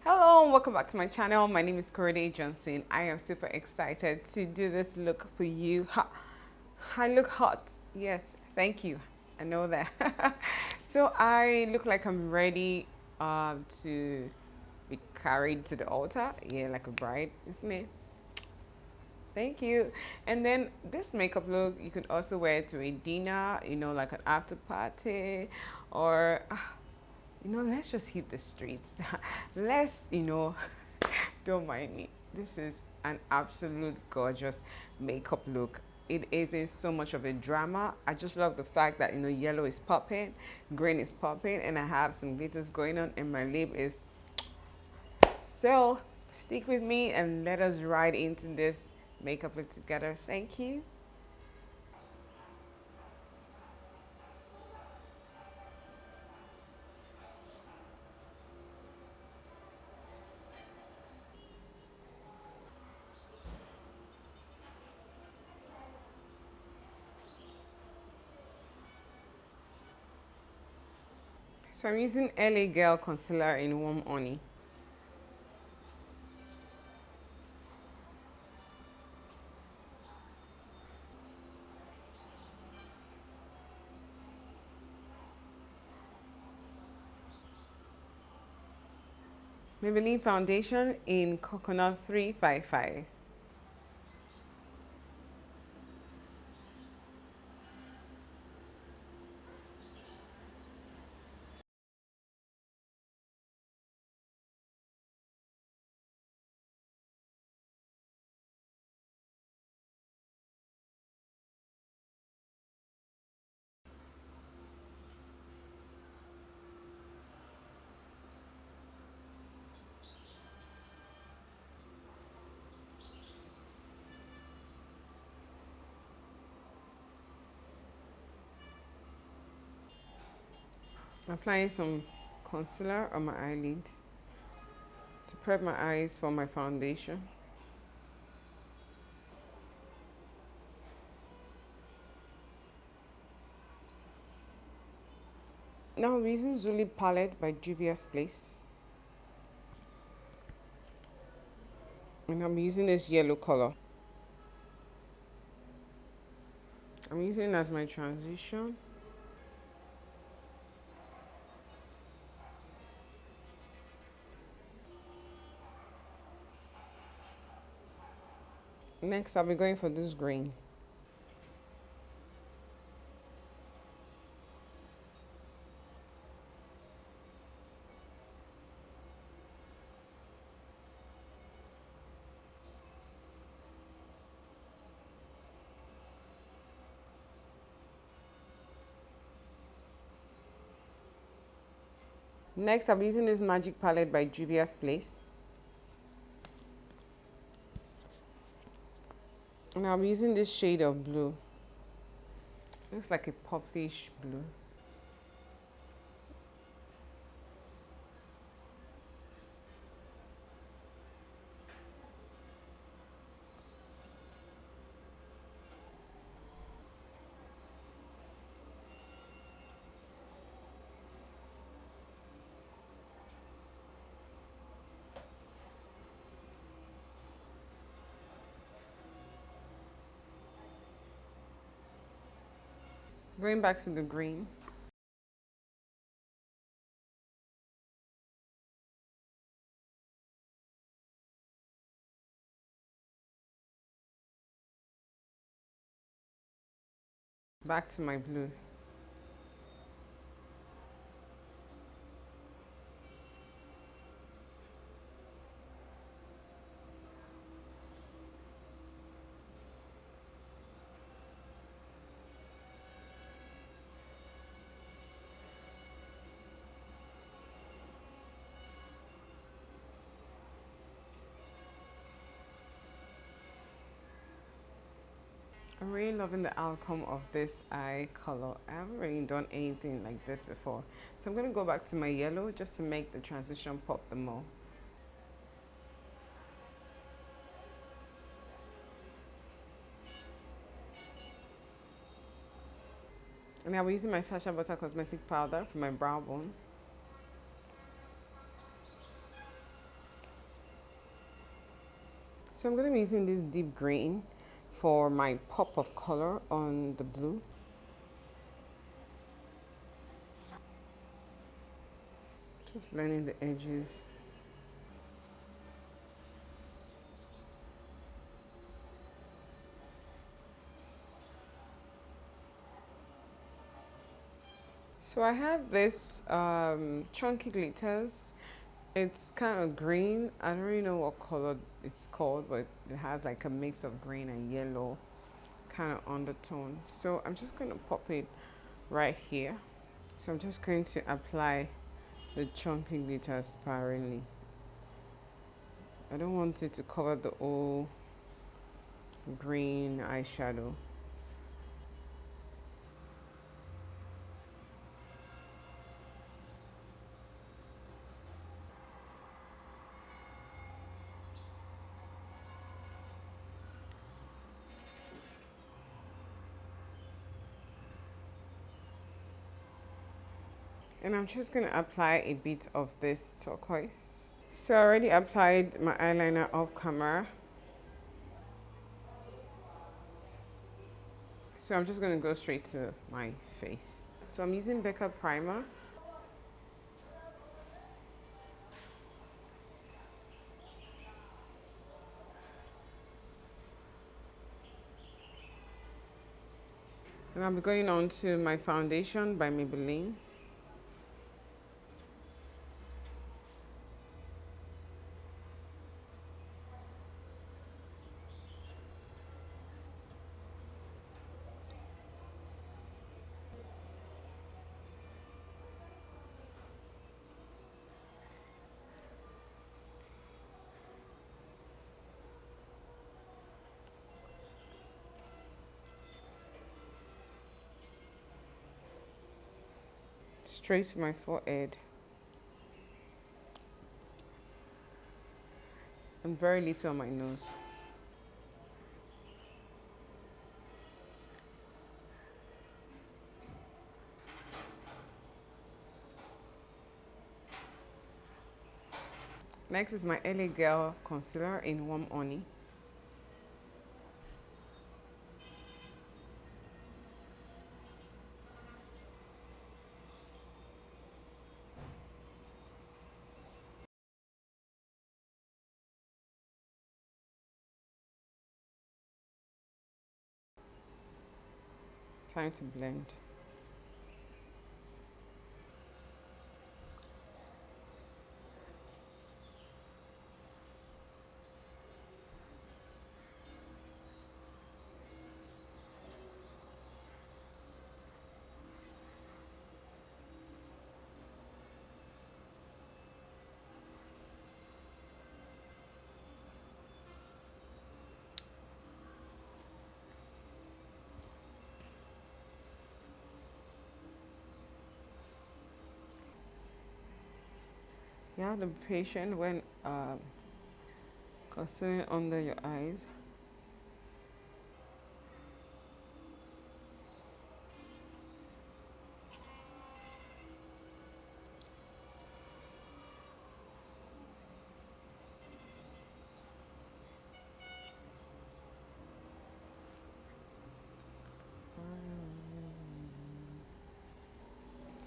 Hello and welcome back to my channel. My name is Johnson. I am super excited to do this look for you. I look hot. Yes, thank you. I know that. So I look like I'm ready to be carried to the altar. Yeah, like a bride, isn't it? Thank you. And then this makeup look, you could also wear it to a dinner, like an after party, or let's just hit the streets. Let's, don't mind me. This is an absolute gorgeous makeup look. It isn't so much of a drama. I just love the fact that, yellow is popping, green is popping, and I have some glitters going on, and my lip is. So, stick with me and let us ride into this makeup look together. Thank you. So I'm using LA Girl Concealer in Warm Honey. Maybelline Foundation in Coconut 355. Applying some concealer on my eyelid to prep my eyes for my foundation. Now I'm using Zulip palette by Juvia's Place. And I'm using this yellow color. I'm using it as my transition. Next, I'll be going for this green. Next, I'm using this Magic palette by Juvia's Place. And I'm using this shade of blue. Looks like a purplish blue. Going back to the green. Back to my blue. I'm really loving the outcome of this eye color. I haven't really done anything like this before. So I'm going to go back to my yellow just to make the transition pop the more. And I'll be using my Sacha Butter Cosmetic Powder for my brow bone. So I'm going to be using this deep green for my pop of color on the blue. Just blending the edges. So I have this chunky glitters. It's kind of green. I don't really know what color it's called, but it has like a mix of green and yellow kind of undertone. So I'm just going to pop it right here. So I'm just going to apply the chunky glitter sparingly. I don't want it to cover the whole green eyeshadow. And I'm just going to apply a bit of this turquoise. So I already applied my eyeliner off camera. So I'm just going to go straight to my face. So I'm using Becca primer. And I'll be going on to my foundation by Maybelline. Straight to my forehead. And very little on my nose. Next is my LA Girl concealer in Warm Honey. Time to blend. You have to be patient when concealing under your eyes.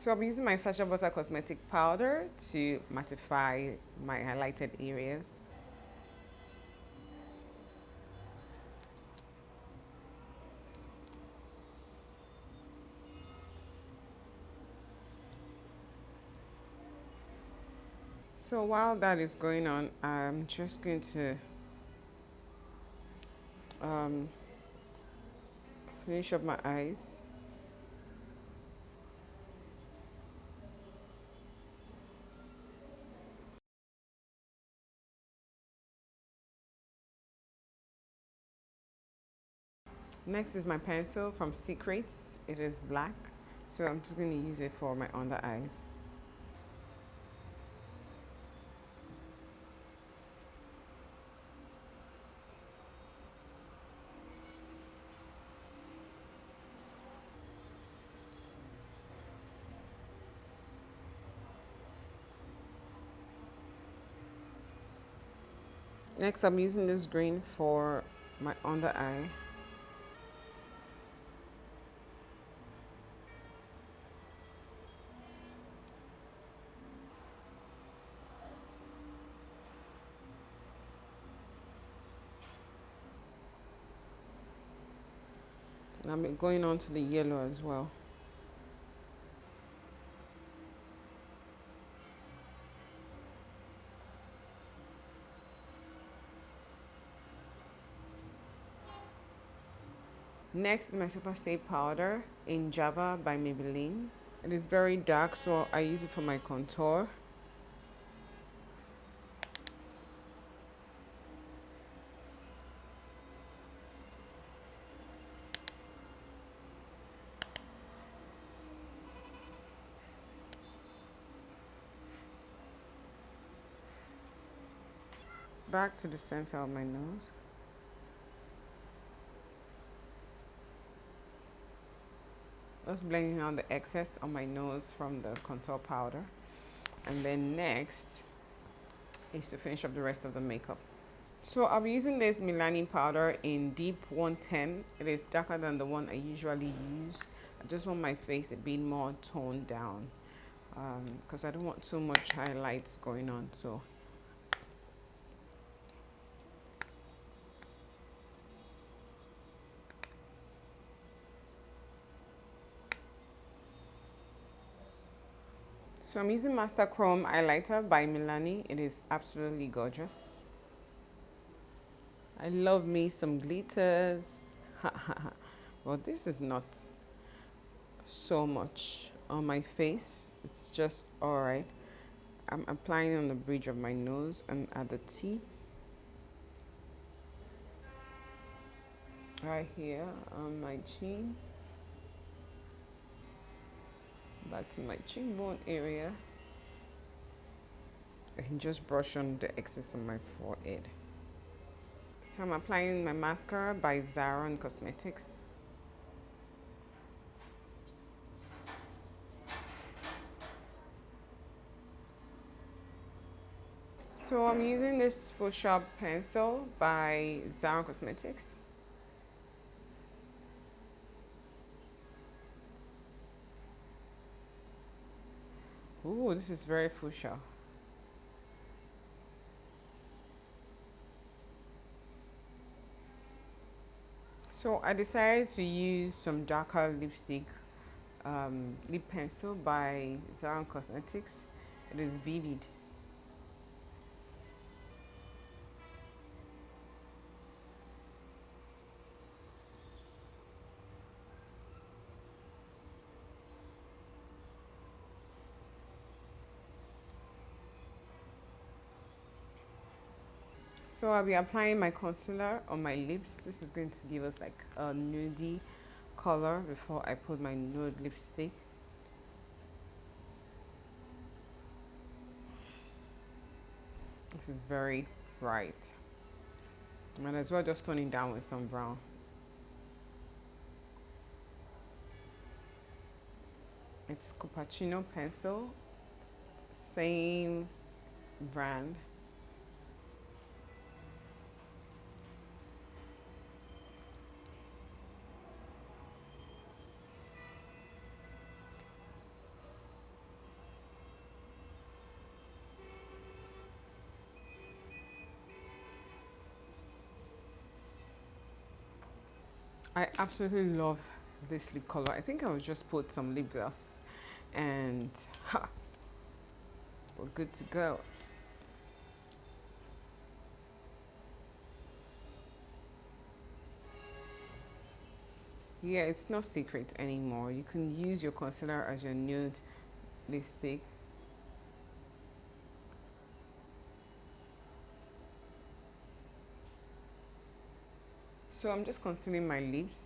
So I'll be using my Sacha Butter Cosmetic Powder to mattify my highlighted areas. So while that is going on, I'm just going to um, finish up my eyes. Next is my pencil from Secrets. It is black, so I'm just going to use it for my under eyes. Next, I'm using this green for my under eye. And I'm going on to the yellow as well. Next is my Super Stay powder in Java by Maybelline. It is very dark, so I use it for my contour. Back to the center of my nose. Just blending out the excess on my nose from the contour powder. And then next is to finish up the rest of the makeup. So I'll be using this Milani powder in Deep 110. It is darker than the one I usually use. I just want my face a bit more toned down because I don't want too much highlights going on. So I'm using Master Chrome highlighter by Milani. It is absolutely gorgeous. I love me some glitters. Well, this is not so much on my face. It's just all right. I'm applying on the bridge of my nose and at the tip. Right here on my chin. Back to my cheekbone area. I can just brush on the excess on my forehead. So I'm applying my mascara by Zaron Cosmetics. So I'm using this Photoshop pencil by Zaron Cosmetics. Ooh, this is very fuchsia. So I decided to use some darker lipstick, lip pencil by Zaron Cosmetics. It is vivid. So I'll be applying my concealer on my lips. This is going to give us like a nudie color before I put my nude lipstick. This is very bright. Might as well just tone it down with some brown. It's Cupertino pencil, same brand. I absolutely love this lip color. I think I will just put some lip gloss and ha, we're good to go. Yeah, it's no secret anymore. You can use your concealer as your nude lipstick. So I'm just concealing my lips